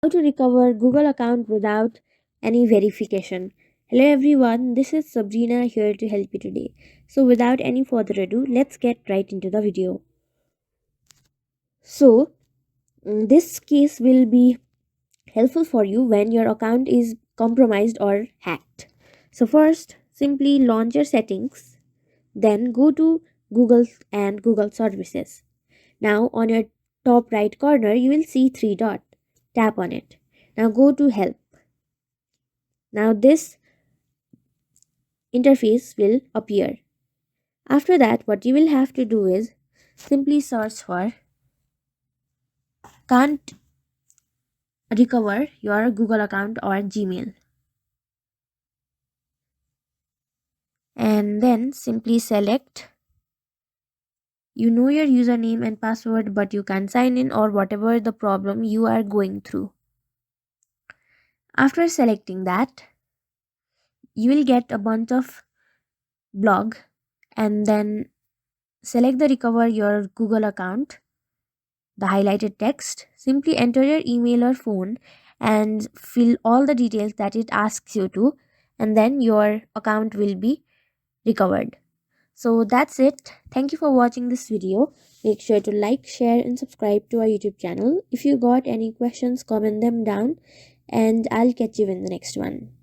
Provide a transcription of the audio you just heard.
How to recover Google account without any verification. Hello everyone, this is Sabrina here to help you today. So without any further ado, let's get right into the video. So this case will be helpful for you when your account is compromised or hacked. So first, simply launch your settings, then go to Google and Google services. Now on your top right corner, you will see three dots. Tap on it. Now go to help. Now this interface will appear. After that, what you will have to do is simply search for can't recover your Google account or Gmail, and then simply select you know your username and password but you can't sign in or whatever the problem you are going through. After selecting that, you will get a bunch of blog and then select the recover your Google account, the highlighted text, simply enter your email or phone and fill all the details that it asks you to, and then your account will be recovered. So that's it. Thank you for watching this video. Make sure to like, share, and subscribe to our YouTube channel. If you got any questions, comment them down, and I'll catch you in the next one.